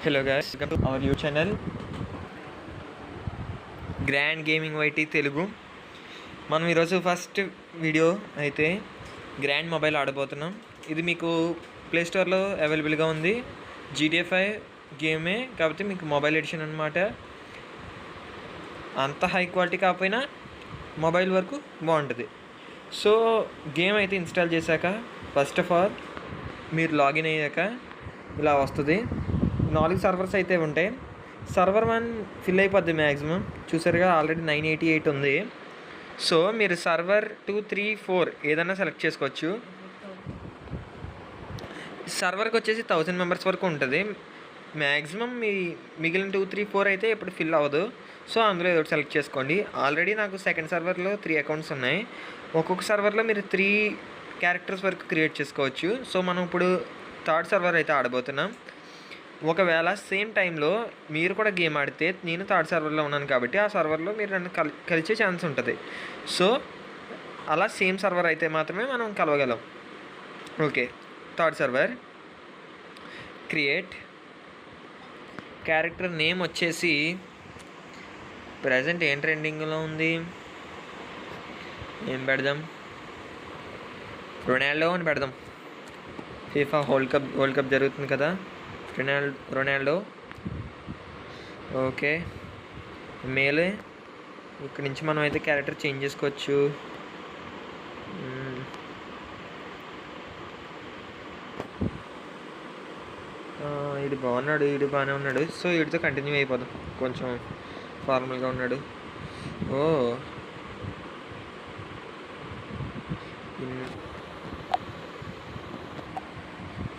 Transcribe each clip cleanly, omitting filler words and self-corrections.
Hello guys, welcome to our YouTube channel grand gaming YT Telugu. మనం ఈరోజు first video అయితే grand mobile ఆడబోతున్నాం. ఇది మీకు ప్లేస్టోర్లో అవైలబుల్గా ఉంది. GTA 5 గేమే, కాకపోతే మీకు మొబైల్ ఎడిషన్ అనమాట. అంత హై క్వాలిటీ కాకపోయినా మొబైల్ వరకు బాగుంటుంది. సో గేమ్ అయితే ఇన్స్టాల్ చేశాక ఫస్ట్ ఆఫ్ ఆల్ మీరు లాగిన్ అయ్యాక ఇలా వస్తుంది. 4 సర్వర్స్ అయితే ఉంటాయి. సర్వర్ 1 ఫిల్ అయిపోద్ది మ్యాక్సిమం. చూసారుగా ఆల్రెడీ 988 ఉంది. సో మీరు సర్వర్ 2, 3, 4 ఏదైనా సెలెక్ట్ చేసుకోవచ్చు. సర్వర్కి వచ్చేసి 1000 మెంబర్స్ వరకు ఉంటుంది మ్యాక్సిమం. మిగిలిన 2, 3, 4 అయితే ఇప్పుడు ఫిల్ అవ్వదు. సో అందులో ఏదో సెలెక్ట్ చేసుకోండి. ఆల్రెడీ నాకు సెకండ్ సర్వర్లో 3 అకౌంట్స్ ఉన్నాయి. ఒక్కొక్క సర్వర్లో మీరు 3 క్యారెక్టర్స్ వరకు క్రియేట్ చేసుకోవచ్చు. సో మనం ఇప్పుడు థర్డ్ సర్వర్ అయితే ఆడబోతున్నాం. ఒకవేళ సేమ్ టైంలో మీరు కూడా గేమ్ ఆడితే, నేను థర్డ్ సర్వర్లో ఉన్నాను కాబట్టి ఆ సర్వర్లో మీరు నన్ను కలిసే ఛాన్స్ ఉంటుంది. సో అలా సేమ్ సర్వర్ అయితే మాత్రమే మనం కలవగలం. Okay, third server create. Character name వచ్చేసి ప్రజెంట్ ఏం ట్రెండింగ్లో ఉంది, ఏం పెడదాం? రొనాల్డో అని పెడదాం. ఫీఫా వరల్డ్ కప్ జరుగుతుంది కదా, రొనాల్డో. ఓకే, మేలే. ఇక్కడ నుంచి మనం అయితే క్యారెక్టర్ చేంజ్ చేసుకోవచ్చు. ఇది బాగున్నాడు, ఇది బాగానే ఉన్నాడు. సో వీడితో కంటిన్యూ అయిపోదాం. కొంచెం ఫార్మల్గా ఉన్నాడు. ఓ,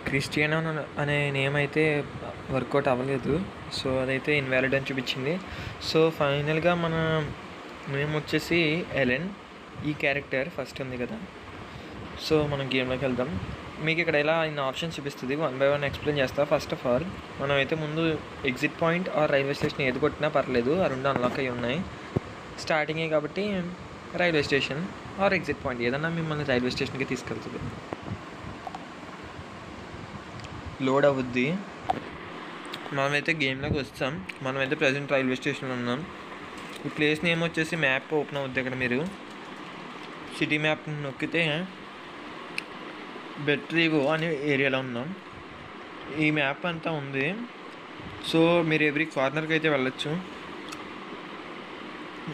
క్రిస్టియానో అనే నేమ్ అయితే వర్కౌట్ అవ్వలేదు. సో అదైతే ఇన్వాలిడ్ అని చూపించింది. సో ఫైనల్గా మన నేమ్ వచ్చేసి ఎలెన్. ఈ క్యారెక్టర్ ఫస్ట్ ఉంది కదా. సో మనం గేమ్లోకి వెళ్దాం. మీకు ఇక్కడ ఎలా ఇన్ని ఆప్షన్స్ చూపిస్తుంది, 1 by 1 ఎక్స్ప్లెయిన్ చేస్తా. ఫస్ట్ ఆఫ్ ఆల్ మనం అయితే ముందు exit point or railway station ఏది కొట్టినా పర్లేదు, ఆ రెండు అన్లాక్ అయ్యి ఉన్నాయి. స్టార్టింగే కాబట్టి railway station or exit point ఏదన్నా మిమ్మల్ని రైల్వే స్టేషన్కి తీసుకెళ్తుంది. లోడ్ అవుద్ది. మనమైతే గేమ్లోకి వస్తాం. మనమైతే ప్రజెంట్ రైల్వే స్టేషన్లో ఉన్నాం. ఈ ప్లేస్ నేమ్ వచ్చేసి మ్యాప్ ఓపెన్ అవుద్ది. ఇక్కడ మీరు సిటీ మ్యాప్ నొక్కితే బెట్రీవో అనే ఏరియాలో ఉన్నాం. ఈ మ్యాప్ అంతా ఉంది. సో మీరు ఎవ్రీ కార్నర్కి అయితే వెళ్ళొచ్చు.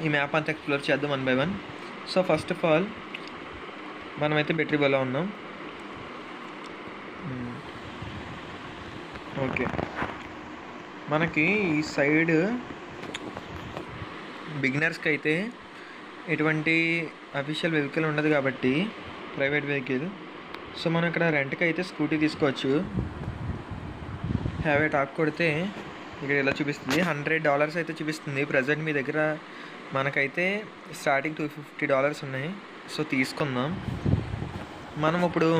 ఈ మ్యాప్ అంతా ఎక్స్ప్లోర్ చేద్దాం 1 by 1. So first of all మనమైతే బెట్రీవోలో ఉన్నాం. ఓకే, మనకి ఈ సైడ్ బిగినర్స్కి అయితే ఎటువంటి అఫీషియల్ వెహికల్ ఉండదు కాబట్టి, ప్రైవేట్ వెహికల్. సో మనం ఇక్కడ రెంట్కి అయితే స్కూటీ తీసుకోవచ్చు. హ్యావ్ ఏ టాక్ కొడితే ఇక్కడ ఇలా చూపిస్తుంది. $100 అయితే చూపిస్తుంది. ప్రజెంట్ మీ దగ్గర మనకైతే స్టార్టింగ్ $250 ఉన్నాయి. సో తీసుకుందాం. మనం ఇప్పుడు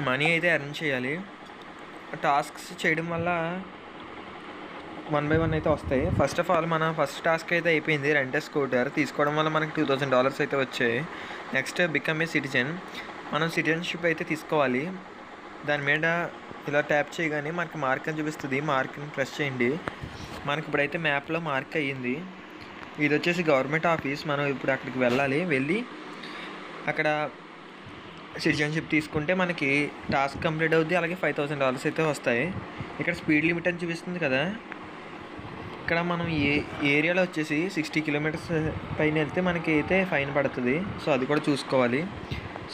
మనీ అయితే ఎర్న్ చేయాలి. టాస్క్స్ చేయడం వల్ల 1 by 1 అయితే వస్తాయి. ఫస్ట్ ఆఫ్ ఆల్ మన ఫస్ట్ టాస్క్ అయితే అయిపోయింది. రెంట్ స్కూటర్ తీసుకోవడం వల్ల మనకి $2000 అయితే వచ్చాయి. Next become a citizen. మనం సిటిజన్షిప్ అయితే తీసుకోవాలి. దాని మీద ఇలా ట్యాప్ చేయగానే మనకి మార్క్ అని చూపిస్తుంది. మార్క్ని ప్రెస్ చేయండి. మనకి ఇప్పుడైతే మ్యాప్లో మార్క్ అయ్యింది. ఇది వచ్చేసి గవర్నమెంట్ ఆఫీస్. మనం ఇప్పుడు అక్కడికి వెళ్ళి అక్కడ సిటిజన్షిప్ తీసుకుంటే మనకి టాస్క్ కంప్లీట్ అవుద్ది. అలాగే $5000 అయితే వస్తాయి. ఇక్కడ స్పీడ్ లిమిట్ అని చూపిస్తుంది కదా. ఇక్కడ మనం ఏరియాలో వచ్చేసి 60 కిలోమీటర్స్ పైన వెళ్తే మనకి అయితే ఫైన్ పడుతుంది. సో అది కూడా చూసుకోవాలి.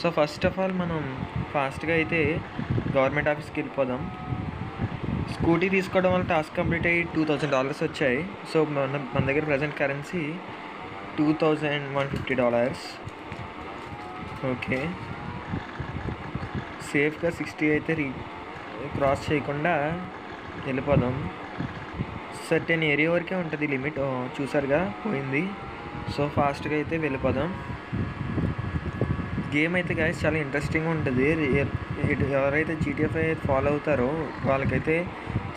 సో ఫస్ట్ ఆఫ్ ఆల్ మనం ఫాస్ట్గా అయితే గవర్నమెంట్ ఆఫీస్కి వెళ్ళిపోదాం. స్కూటీ తీసుకోవడం వల్ల టాస్క్ కంప్లీట్ అయ్యి $2000 వచ్చాయి. సో మన దగ్గర ప్రజెంట్ కరెన్సీ $2150. ఓకే, సేఫ్గా 60 అయితే క్రాస్ చేయకుండా వెళ్ళిపోదాం. సర్టెన్ ఏరియా వరకే ఉంటుంది లిమిట్. చూసారుగా పోయింది. సో ఫాస్ట్గా అయితే వెళ్ళిపోదాం. గేమ్ అయితే గాయస్ చాలా ఇంట్రెస్టింగ్గా ఉంటుంది. ఎవరైతే GTA 5 ఫాలో అవుతారో వాళ్ళకైతే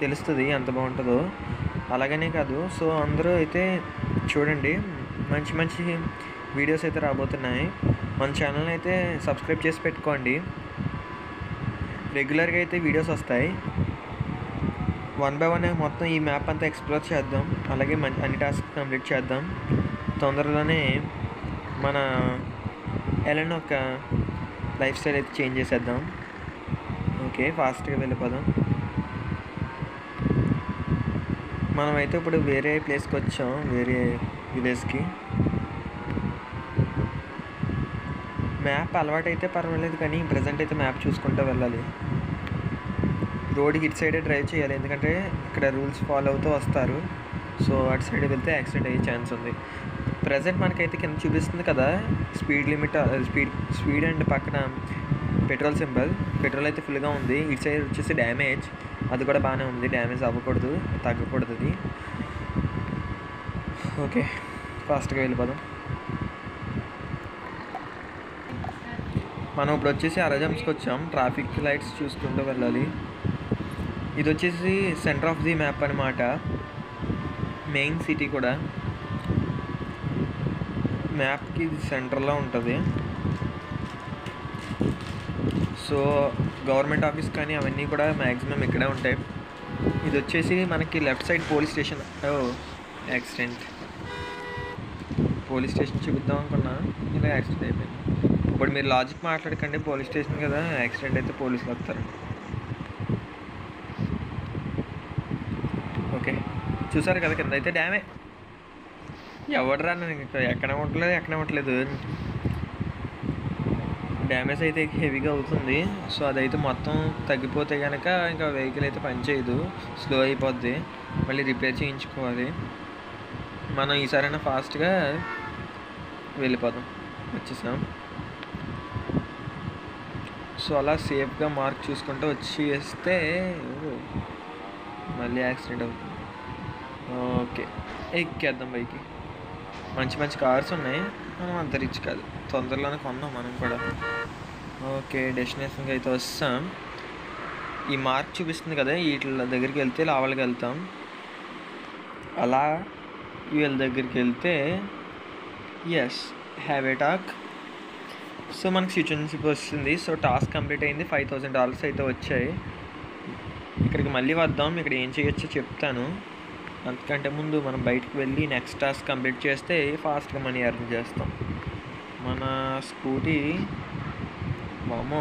తెలుస్తుంది ఎంత బాగుంటుందో. అలాగనే కాదు, సో అందరూ అయితే చూడండి. మంచి మంచి వీడియోస్ అయితే రాబోతున్నాయి. మన ఛానల్ని అయితే సబ్స్క్రైబ్ చేసి పెట్టుకోండి. రెగ్యులర్గా అయితే వీడియోస్ వస్తాయి. వన్ బై వన్ మొత్తం ఈ మ్యాప్ అంతా ఎక్స్ప్లోర్ చేద్దాం. అలాగే అన్ని టాస్క్ కంప్లీట్ చేద్దాం. తొందరలోనే మన ఎలన్ ఒక లైఫ్ స్టైల్ అయితే చేంజ్ చేసేద్దాం. ఓకే, ఫాస్ట్గా వెళ్ళిపోదాం. మనమైతే ఇప్పుడు వేరే ప్లేస్కి వచ్చాం, వేరే విలేజ్కి. మ్యాప్ అలవాటు అయితే పర్వాలేదు, కానీ ప్రజెంట్ అయితే మ్యాప్ చూసుకుంటూ వెళ్ళాలి. రోడ్కి ఇటు సైడే డ్రైవ్ చేయాలి, ఎందుకంటే ఇక్కడ రూల్స్ ఫాలో అవుతూ వస్తారు. సో అటు సైడ్ వెళ్తే యాక్సిడెంట్ అయ్యే ఛాన్స్ ఉంది. ప్రజెంట్ మనకైతే కింద చూపిస్తుంది కదా స్పీడ్ లిమిట్, స్పీడ్ అండ్ పక్కన పెట్రోల్ సింబల్. పెట్రోల్ అయితే ఫుల్గా ఉంది. ఇటు సైడ్ వచ్చేసి డ్యామేజ్, అది కూడా బాగానే ఉంది. డ్యామేజ్ అవ్వకూడదు, తగ్గకూడదు అది. ఓకే, ఫాస్ట్గా వెళ్ళిపోదాం. మనం ఇప్పుడు వచ్చేసి అరజమ్స్కి వచ్చాం. ట్రాఫిక్ లైట్స్ చూసుకుంటూ వెళ్ళాలి. ఇది వచ్చేసి సెంటర్ ఆఫ్ ది మ్యాప్ అనమాట, మెయిన్ సిటీ కూడా. మ్యాప్కి ఇది సెంటర్లో ఉంటుంది. సో గవర్నమెంట్ ఆఫీస్ కానీ అవన్నీ కూడా మ్యాక్సిమం ఇక్కడే ఉంటాయి. ఇది వచ్చేసి మనకి left side police station. Accident. Police station చూపిద్దాం అనుకున్నా, ఇలా యాక్సిడెంట్ అయిపోయింది. ఇప్పుడు మీరు లాజిక్ మాట్లాడకండి, పోలీస్ స్టేషన్ కదా, యాక్సిడెంట్ అయితే పోలీసులు వస్తారు. ఓకే, చూసారు కదా కింద అయితే డ్యామే. ఎవడరా ఎక్కడ ఉండట్లేదు. డ్యామేజ్ అయితే హెవీగా అవుతుంది. సో అదైతే మొత్తం తగ్గిపోతే కనుక ఇంకా వెహికల్ అయితే పనిచేయదు, స్లో అయిపోద్ది. మళ్ళీ రిపేర్ చేయించుకోవాలి. మనం ఈసారైనా ఫాస్ట్గా వెళ్ళిపోదాం. వచ్చేసాం. సో అలా సేఫ్గా మార్క్ చూసుకుంటూ వచ్చేస్తే మళ్ళీ యాక్సిడెంట్ అవుతుంది. ఓకే, ఎక్కేద్దాం బైక్కి. మంచి కార్స్ ఉన్నాయి, మనం అంత రిచ్ కాదు, తొందరలోనే కొన్నాం మనం కూడా. ఓకే, డెస్టినేషన్కి అయితే వస్తాం. ఈ మార్క్ చూపిస్తుంది కదా, వీటి దగ్గరికి వెళ్తే లోపలికి వెళ్తాం. అలా వీళ్ళ దగ్గరికి వెళ్తే yes have a talk. So మనకి సిటిజన్షిప్ వస్తుంది. సో టాస్క్ కంప్లీట్ అయింది. $5,000 అయితే వచ్చాయి. ఇక్కడికి మళ్ళీ వద్దాం. ఇక్కడ ఏం చేయొచ్చో చెప్తాను. అంతకంటే ముందు మనం బయటకు వెళ్ళి నెక్స్ట్ టాస్క్ కంప్లీట్ చేస్తే ఫాస్ట్గా మనీ ఎర్న్ చేస్తాం. మన స్కూటీ మామో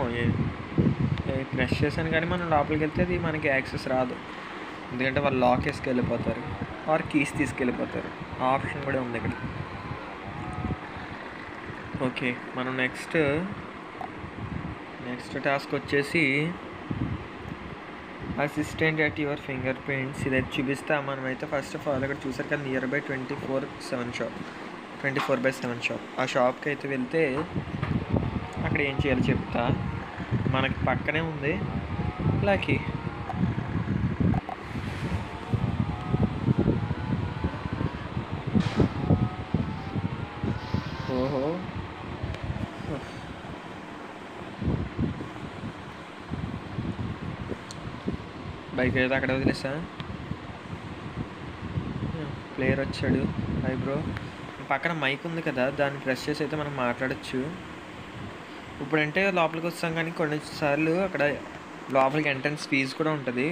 క్రష్ చేశాను, కానీ మనం లోపలికి వెళ్తే అది మనకి యాక్సెస్ రాదు. ఎందుకంటే వాళ్ళు లాక్ వేసుకెళ్ళిపోతారు, ఆర్ కీస్ తీసుకెళ్ళిపోతారు. ఆ ఆప్షన్ కూడా ఉంది ఇక్కడ. ఓకే, మనం నెక్స్ట్ టాస్క్ వచ్చేసి assistant at your finger prints. ఇదైతే చూపిస్తా. మనమైతే ఫస్ట్ ఆఫ్ ఆల్ ఇక్కడ చూసారు కదా, నియర్ బై 24/7 షాప్. ఆ షాప్కి అయితే వెళ్తే అక్కడ ఏం చేయాలో చెప్తా. మనకి పక్కనే ఉంది లక్కీ. ఓహో, బైక్ అయితే అక్కడ వదిలేసా. ప్లేయర్ వచ్చాడు. Hi bro. పక్కన మైక్ ఉంది కదా, దాన్ని ప్రెస్ చేసి అయితే మనం మాట్లాడచ్చు. ఇప్పుడంటే లోపలికి వస్తాం, కానీ కొన్నిసార్లు అక్కడ లోపలికి ఎంట్రన్స్ ఫీజు కూడా ఉంటుంది.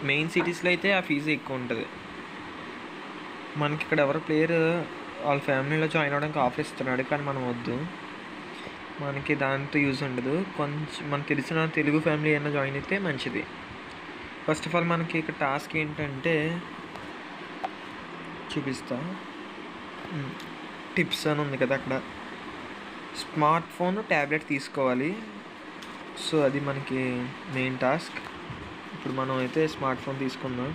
మెయిన్ సిటీస్లో అయితే ఆ ఫీజు ఎక్కువ ఉంటుంది. మనకి ఇక్కడ ఎవరో ప్లేయర్ వాళ్ళ ఫ్యామిలీలో జాయిన్ అవ్వడానికి ఆఫర్ ఇస్తున్నాడు, కానీ మనం వద్దు. మనకి దాంతో యూజ్ ఉండదు. కొంచెం మనకు తెలిసిన తెలుగు ఫ్యామిలీ అయినా జాయిన్ అయితే మంచిది. ఫస్ట్ ఆఫ్ ఆల్ మనకి ఇక్కడ టాస్క్ ఏంటంటే చూపిస్తా. టిప్స్ అని ఉంది కదా, అక్కడ స్మార్ట్ ఫోన్ ట్యాబ్లెట్ తీసుకోవాలి. సో అది మనకి మెయిన్ టాస్క్. ఇప్పుడు మనం అయితే స్మార్ట్ ఫోన్ తీసుకుందాం.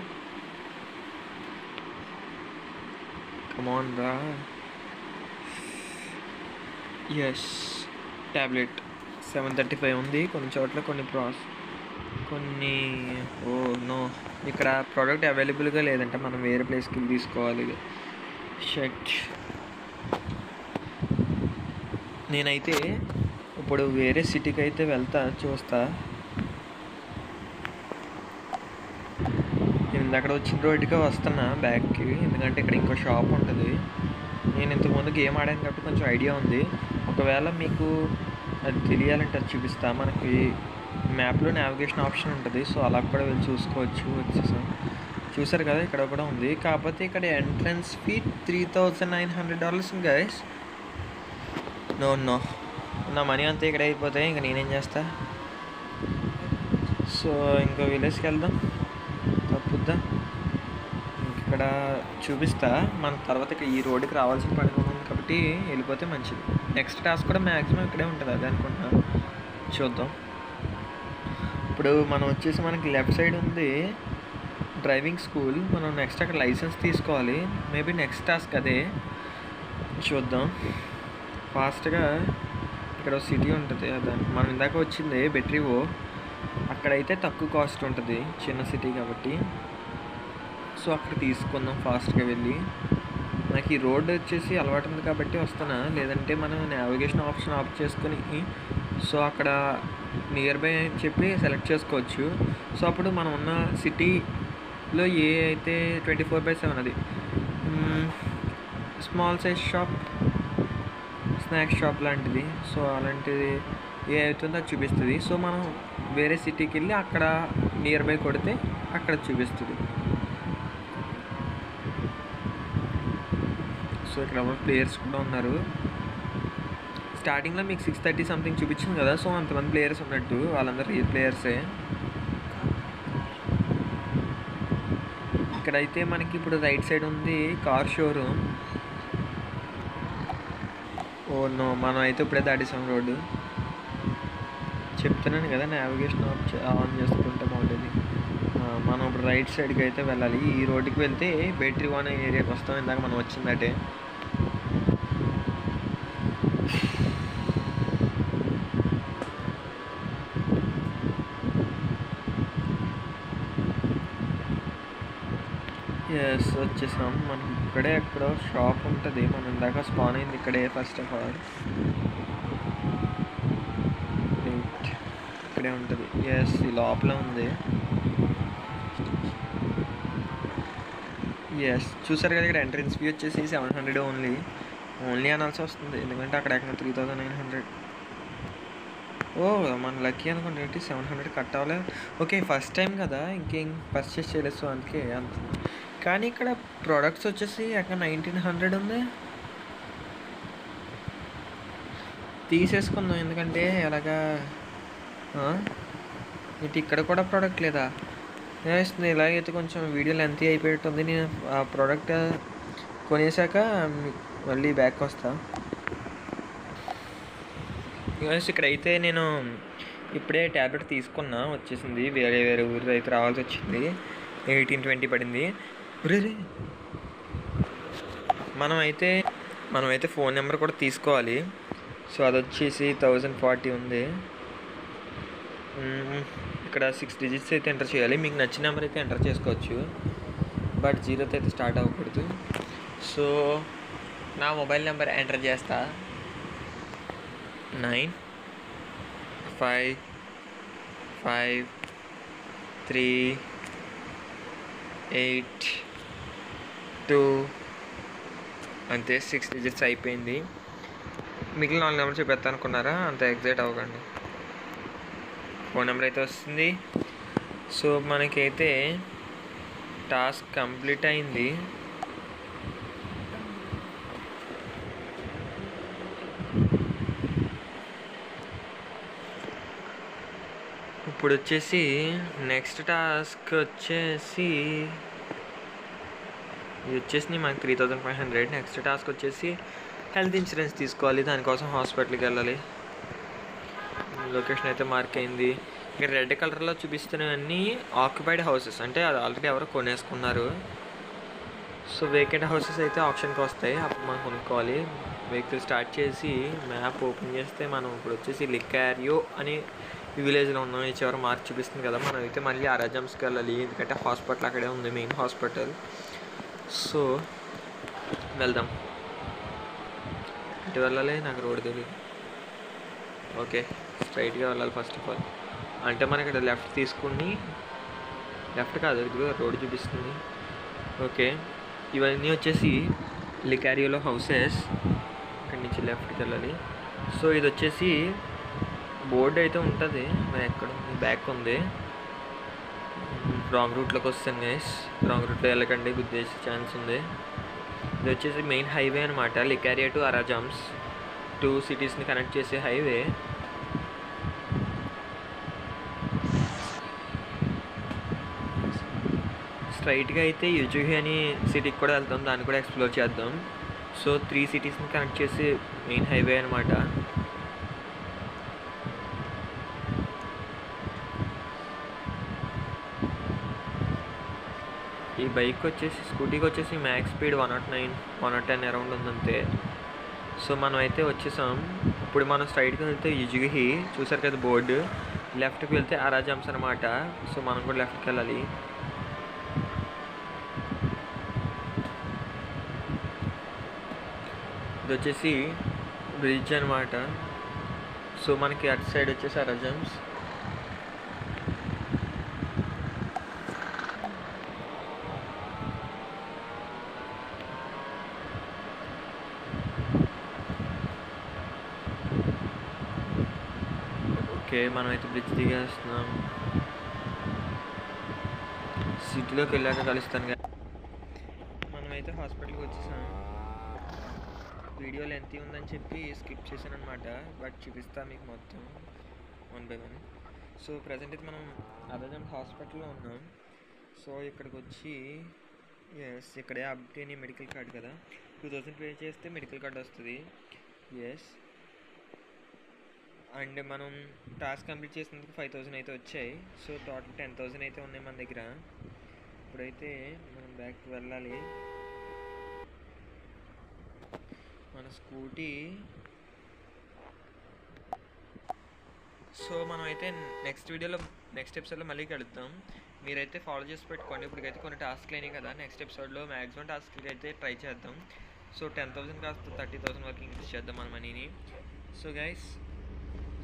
కమాన్ రా. ఎస్, ట్యాబ్లెట్ 735 ఉంది. కొన్ని చోట్ల కొన్ని ఓ నో, ఇక్కడ ప్రోడక్ట్ అవైలబుల్గా లేదంటే మనం వేరే ప్లేస్కి తీసుకోవాలి. షట్. నేనైతే ఇప్పుడు వేరే సిటీకి అయితే చూస్తా. నేను అక్కడ వచ్చిన రోడ్డుగా వస్తున్నా బ్యాక్కి, ఎందుకంటే ఇక్కడ ఇంకో షాప్ ఉంటుంది. నేను ఇంతకుముందు గేమ్ ఆడాను కాబట్టి కొంచెం ఐడియా ఉంది. ఒకవేళ మీకు అది తెలియాలంటే అది చూపిస్తా. మనకి మ్యాప్లో నావిగేషన్ ఆప్షన్ ఉంటుంది, సో అలా కూడా వెళ్ళి చూసుకోవచ్చు. వచ్చేసాం, చూసారు కదా ఇక్కడ కూడా ఉంది. కాకపోతే ఇక్కడ ఎంట్రన్స్ ఫీ $3,900 గైస్. నో నా మనీ అంతా ఇక్కడ అయిపోతాయి, ఇంకా నేనేం చేస్తా. సో ఇంకో విలేజ్కి వెళ్దాం, తప్పుద్దా. ఇక్కడ చూపిస్తా మన తర్వాత. ఇక్కడ ఈ రోడ్డుకి రావాల్సిన పని ఉంది కాబట్టి వెళ్ళిపోతే మంచిది. నెక్స్ట్ టాస్క్ కూడా మ్యాక్సిమం ఇక్కడే ఉంటుంది అది అనుకుంటున్నా, చూద్దాం. ఇప్పుడు మనం వచ్చేసి మనకి లెఫ్ట్ సైడ్ ఉంది డ్రైవింగ్ స్కూల్. మనం నెక్స్ట్ అక్కడ లైసెన్స్ తీసుకోవాలి. మేబీ నెక్స్ట్ టాస్క్ అదే, చూద్దాం. ఫాస్ట్గా ఇక్కడ సిటీ ఉంటుంది, దాన్ని మనం ఇందాక వచ్చింది బెట్రీవో. అక్కడైతే తక్కువ కాస్ట్ ఉంటుంది, చిన్న సిటీ కాబట్టి. సో అక్కడ తీసుకుందాం ఫాస్ట్గా వెళ్ళి. నాకు ఈ రోడ్ వచ్చేసి అలవాటు ఉంది కాబట్టి వస్తున్నా, లేదంటే మనం నావిగేషన్ ఆప్షన్ ఆఫ్ చేసుకొని సో అక్కడ నియర్ బై అని చెప్పి సెలెక్ట్ చేసుకోవచ్చు. సో అప్పుడు మనం ఉన్న సిటీలో ఏ అయితే 24/7 అది small size shop, snacks shop లాంటిది, సో అలాంటిది ఏ అవుతుందో అది చూపిస్తుంది. సో మనం వేరే సిటీకి వెళ్ళి అక్కడ నియర్ బై కొడితే అక్కడ చూపిస్తుంది. సో ఇక్కడ ప్లేయర్స్ కూడా ఉన్నారు. స్టార్టింగ్లో మీకు 6:30 సంథింగ్ చూపించింది కదా, సో అంతమంది ప్లేయర్స్ ఉన్నట్టు, వాళ్ళందరూ రియల్ ప్లేయర్సే. ఇక్కడైతే మనకి ఇప్పుడు రైట్ సైడ్ ఉంది కార్ షోరూమ్. ఓ నో, మనం అయితే ఇప్పుడే దాటేసాం రోడ్డు. చెప్తున్నాను కదా నావిగేషన్ ఆన్ చేసుకుంటే బాగుంటుంది. మనం ఇప్పుడు రైట్ సైడ్కి అయితే వెళ్ళాలి. ఈ రోడ్డుకి వెళ్తే బెట్రీ అనే ఏరియాకి వస్తాం, ఇందాక మనం వచ్చిందటే. ఎస్ వచ్చేసాం. మనకి ఇక్కడే ఎక్కడో షాప్ ఉంటుంది, మనం ఇందాక స్పాన్ అయింది ఇక్కడే. ఫస్ట్ ఆఫ్ ఆల్ ఇక్కడే ఉంటుంది. ఎస్ ఈ లోపల ఉంది. ఎస్ చూసారు కదా, ఇక్కడ ఎంట్రన్స్ ఫీ వచ్చేసి 700 ఓన్లీ అనాల్సి వస్తుంది, ఎందుకంటే అక్కడ 3,900. ఓ మన లక్కీ అనుకుంటే 700 కట్టాలి. ఓకే ఫస్ట్ టైం కదా, ఇంకేం పర్చేస్ చేయలేదు, సో అందుకే అంత. కానీ ఇక్కడ ప్రోడక్ట్స్ వచ్చేసి అక్కడ 1,900 ఉంది. తీసేసుకుందాం, ఎందుకంటే అలాగా ఇటు ఇక్కడ కూడా ప్రోడక్ట్ లేదా. వేస్తుంది ఇలాగైతే కొంచెం వీడియో లెంతీ అయిపోతుంది. నేను ఆ ప్రోడక్ట్ కొనేసాక మళ్ళీ బ్యాక్ వస్తా. ఇక్కడైతే నేను ఇప్పుడే ట్యాబ్లెట్ తీసుకున్నా, వచ్చేసింది. వేరే ఊరు అయితే రావాల్సి వచ్చింది, 1820 పడింది. మనమైతే ఫోన్ నెంబర్ కూడా తీసుకోవాలి. సో అది వచ్చేసి 1040 ఉంది. ఇక్కడ 6 డిజిట్స్ అయితే ఎంటర్ చేయాలి. మీకు నచ్చిన నెంబర్ అయితే ఎంటర్ చేసుకోవచ్చు, బట్ 0తో అయితే స్టార్ట్ అవ్వకూడదు. సో నా మొబైల్ నెంబర్ ఎంటర్ చేస్తా, 9555382 అంతే. 6 డిజిట్స్ అయిపోయింది. మిగిలిన 4 నెంబర్ చెప్పేస్తా అనుకున్నారా, అంత ఎగ్జైట్ అవ్వకండి. ఫోన్ నెంబర్ అయితే వస్తుంది. సో మనకైతే టాస్క్ కంప్లీట్ అయింది. ఇప్పుడు వచ్చేసి నెక్స్ట్ టాస్క్ వచ్చేసి ఇది వచ్చేసి మనకి 3,500. నెక్స్ట్ టాస్క్ వచ్చేసి హెల్త్ ఇన్సూరెన్స్ తీసుకోవాలి, దానికోసం హాస్పిటల్కి వెళ్ళాలి. లొకేషన్ అయితే మార్క్ అయింది. ఇక్కడ రెడ్ కలర్లో చూపిస్తున్నవన్నీ ఆక్యుపైడ్ హౌసెస్, అంటే అది ఆల్రెడీ ఎవరో కొనేసుకున్నారు. సో వేకెంట్ హౌసెస్ అయితే ఆప్షన్కి వస్తాయి, అప్పుడు మనం కొనుక్కోవాలి. వెహికల్ స్టార్ట్ చేసి మ్యాప్ ఓపెన్ చేస్తే మనం ఇప్పుడు వచ్చేసి లికారియో అని ఈ విలేజ్లో ఉన్నాం. ఈ చివరి మార్క్ చూపిస్తుంది కదా, మనం అయితే మళ్ళీ అరాజమ్స్కి వెళ్ళాలి, ఎందుకంటే హాస్పిటల్ అక్కడే ఉంది, మెయిన్ హాస్పిటల్. సో వెళ్దాం. ఇటు వెళ్ళాలి, నాకు రోడ్ తెలియదు. ఓకే స్ట్రైట్గా వెళ్ళాలి ఫస్ట్ ఆఫ్ ఆల్. అంటే మనకి ఇక్కడ లెఫ్ట్ తీసుకుని, లెఫ్ట్ కాదు ఇదిగో రోడ్ చూపిస్తుంది. ఓకే ఇవన్నీ వచ్చేసి లికారియోలో హౌసెస్. ఇక్కడి నుంచి లెఫ్ట్కి వెళ్ళాలి. సో ఇది వచ్చేసి బోర్డు అయితే ఉంటుంది, మరి ఎక్కడ ఉంది? బ్యాక్ ఉంది. రాంగ్ రూట్లోకి వస్తాను గైస్, రాంగ్ రూట్లో వెళ్ళకండి, గుద్దేసే ఛాన్స్ ఉంది. ఇది వచ్చేసి మెయిన్ హైవే అనమాట, లికారియా టు అరాజామ్స్, 2 సిటీస్ని కనెక్ట్ చేసే హైవే. స్ట్రైట్గా అయితే యుజుహి అని సిటీకి కూడా వెళ్తాం, దాన్ని కూడా ఎక్స్ప్లోర్ చేద్దాం. సో 3 సిటీస్ని కనెక్ట్ చేసే మెయిన్ హైవే అనమాట. ఈ బైక్ వచ్చేసి, స్కూటీకి వచ్చేసి మ్యాక్స్ స్పీడ్ 109, 110 అరౌండ్ ఉందంతే. సో మనం అయితే వచ్చేసాం. ఇప్పుడు మనం స్ట్రైట్గా వెళ్తే యుజుహి, చూసారు కదా బోర్డు. లెఫ్ట్కి వెళ్తే అరాజామ్స్ అనమాట. సో మనం కూడా లెఫ్ట్కి వెళ్ళాలి. ఇది వచ్చేసి బ్రిడ్జ్ అనమాట. సో మనకి అటు సైడ్ వచ్చేసి అరాజామ్స్. ఓకే, మనం అయితే బ్రిడ్జ్ దిగేస్తున్నాం. సిటీలోకి వెళ్ళాక కలుస్తాను కదా. మనమైతే హాస్పిటల్కి వచ్చేసాం. వీడియో లెంతీ ఉందని చెప్పి స్కిప్ చేశాను అనమాట, బట్ చూపిస్తాను మీకు మొత్తం 1 by 1. సో ప్రజెంట్ అయితే మనం అరాజామ్ హాస్పిటల్లో ఉన్నాం. సో ఇక్కడికి వచ్చి ఇక్కడే అప్డేట్ మెడికల్ కార్డ్ కదా, 2000 పే చేస్తే మెడికల్ కార్డ్ వస్తుంది. అండ్ మనం టాస్క్ కంప్లీట్ చేసినందుకు 5000 అయితే వచ్చాయి. సో టోటల్ 10,000 అయితే ఉన్నాయి మన దగ్గర. ఇప్పుడైతే మనం బ్యాక్ వెళ్ళాలి. మన స్కూటీ. సో మనం అయితే నెక్స్ట్ ఎపిసోడ్లో మళ్ళీ కలుద్దాం. మీరైతే ఫాలో చేసి పెట్టుకోండి. ఇప్పటికైతే కొన్ని టాస్క్లు అయినాయి కదా, నెక్స్ట్ ఎపిసోడ్లో మ్యాక్సిమం టాస్క్లకి అయితే ట్రై చేద్దాం. సో 10,000 కాస్త 30,000 వరకు ఇంక్రీజ్ చేద్దాం మన మనీని. సో గైస్,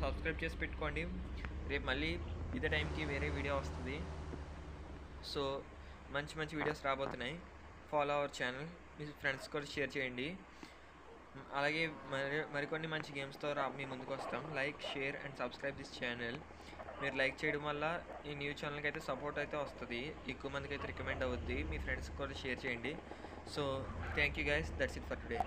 సబ్స్క్రైబ్ చేసి పెట్టుకోండి. రేపు మళ్ళీ ఇదే టైంకి వేరే వీడియో వస్తుంది. సో మంచి వీడియోస్ రాబోతున్నాయి. Follow our channel, me friends కూడా షేర్ చేయండి. అలాగే మరికొన్ని మంచి గేమ్స్తో మీ ముందుకు వస్తాం. Like, share and subscribe this channel. మీరు లైక్ చేయడం వల్ల ఈ న్యూ ఛానల్కి అయితే సపోర్ట్ అయితే వస్తుంది, ఎక్కువ మందికి అయితే రికమెండ్ అవుద్ది. మీ ఫ్రెండ్స్కి కూడా షేర్ చేయండి. So thank you guys, that's it for today.